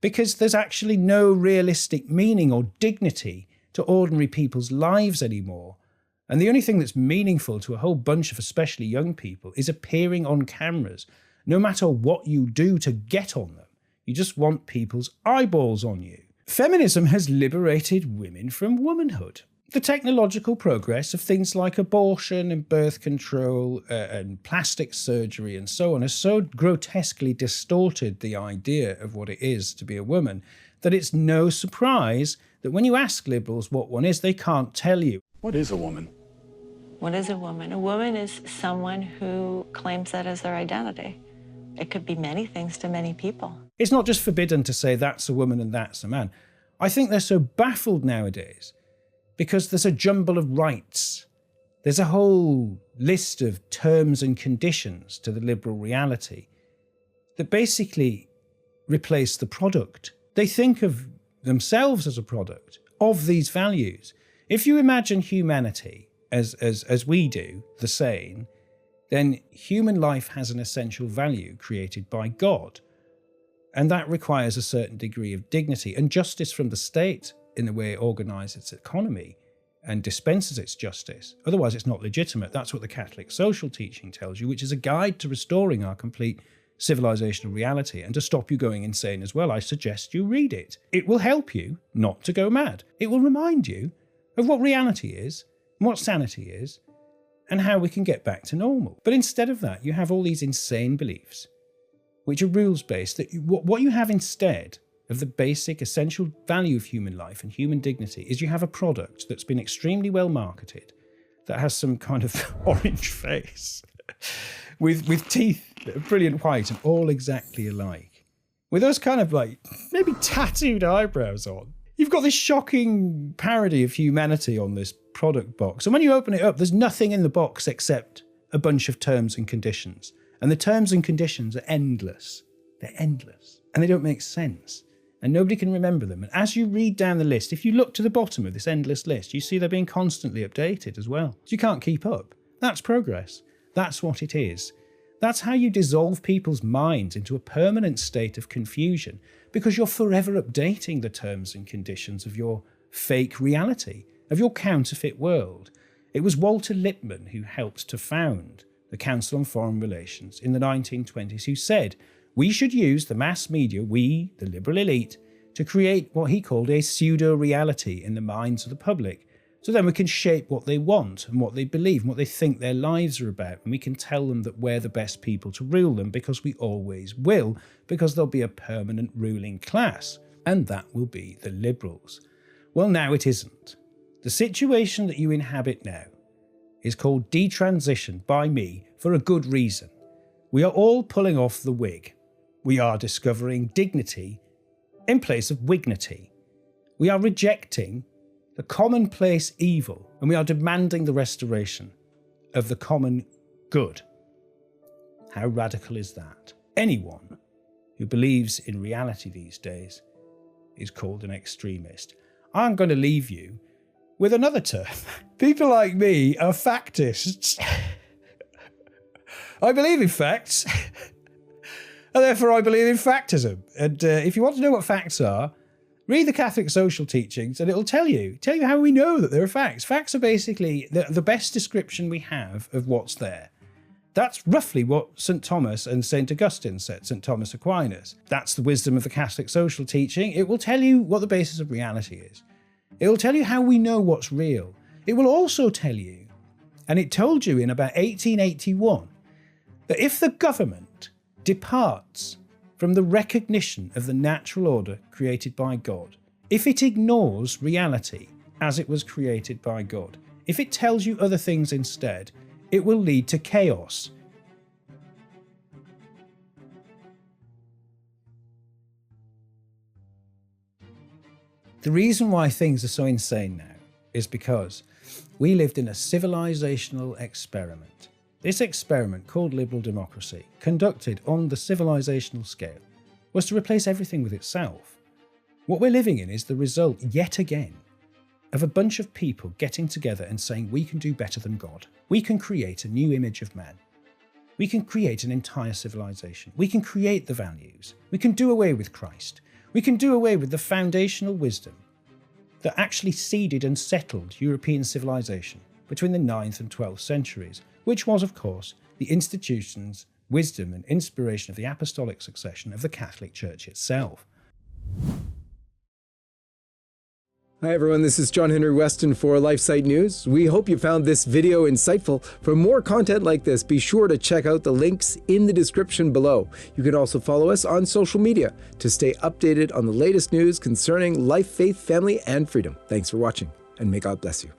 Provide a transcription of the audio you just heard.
because there's actually no realistic meaning or dignity to ordinary people's lives anymore. And the only thing that's meaningful to a whole bunch of especially young people is appearing on cameras, no matter what you do to get on them. You just want people's eyeballs on you. Feminism has liberated women from womanhood. The technological progress of things like abortion and birth control and plastic surgery and so on has so grotesquely distorted the idea of what it is to be a woman that it's no surprise that when you ask liberals what one is, they can't tell you. What is a woman? What is a woman? A woman is someone who claims that as their identity. It could be many things to many people. It's not just forbidden to say that's a woman and that's a man. I think they're so baffled nowadays because there's a jumble of rights. There's a whole list of terms and conditions to the liberal reality that basically replace the product. They think of themselves as a product of these values. If you imagine humanity as we do, the sane, then human life has an essential value created by God. And that requires a certain degree of dignity and justice from the state in the way it organises its economy and dispenses its justice. Otherwise, it's not legitimate. That's what the Catholic social teaching tells you, which is a guide to restoring our complete civilizational reality and to stop you going insane as well. I suggest you read it. It will help you not to go mad. It will remind you of what reality is, and what sanity is, and how we can get back to normal. But instead of that, you have all these insane beliefs, which are rules-based, that what you have instead of the basic essential value of human life and human dignity is you have a product that's been extremely well marketed, that has some kind of orange face, with teeth that are brilliant white and all exactly alike, with those kind of like maybe tattooed eyebrows on. You've got this shocking parody of humanity on this product box. And when you open it up, there's nothing in the box except a bunch of terms and conditions. And the terms and conditions are endless. They're endless. And they don't make sense. And nobody can remember them. And as you read down the list, if you look to the bottom of this endless list, you see they're being constantly updated as well. So you can't keep up. That's progress. That's what it is. That's how you dissolve people's minds into a permanent state of confusion, because you're forever updating the terms and conditions of your fake reality, of your counterfeit world. It was Walter Lippmann who helped to found the Council on Foreign Relations in the 1920s, who said we should use the mass media, we, the liberal elite, to create what he called a pseudo-reality in the minds of the public. So then we can shape what they want and what they believe and what they think their lives are about. And we can tell them that we're the best people to rule them, because we always will, because there'll be a permanent ruling class. And that will be the liberals. Well, now it isn't. The situation that you inhabit now is called detransition by me for a good reason. We are all pulling off the wig. We are discovering dignity in place of wignity. We are rejecting the commonplace evil, and we are demanding the restoration of the common good. How radical is that? Anyone who believes in reality these days is called an extremist. I'm going to leave you with another term. People like me are factists. I believe in facts, and therefore I believe in factism. And if you want to know what facts are, read the Catholic social teachings and it'll tell you how we know that there are facts. Facts are basically the best description we have of what's there. That's roughly what St. Thomas and St. Augustine said, St. Thomas Aquinas. That's the wisdom of the Catholic social teaching. It will tell you what the basis of reality is. It will tell you how we know what's real. It will also tell you, and it told you in about 1881, that if the government departs from the recognition of the natural order created by God, if it ignores reality as it was created by God, if it tells you other things instead, it will lead to chaos. The reason why things are so insane now is because we lived in a civilizational experiment. This experiment, called liberal democracy, conducted on the civilizational scale, was to replace everything with itself. What we're living in is the result, yet again, of a bunch of people getting together and saying we can do better than God. We can create a new image of man. We can create an entire civilization. We can create the values. We can do away with Christ. We can do away with the foundational wisdom that actually seeded and settled European civilization between the 9th and 12th centuries, which was, of course, the institutions, wisdom and inspiration of the apostolic succession of the Catholic Church itself. Hi everyone, this is John Henry Weston for LifeSite News. We hope you found this video insightful. For more content like this, be sure to check out the links in the description below. You can also follow us on social media to stay updated on the latest news concerning life, faith, family, and freedom. Thanks for watching, and may God bless you.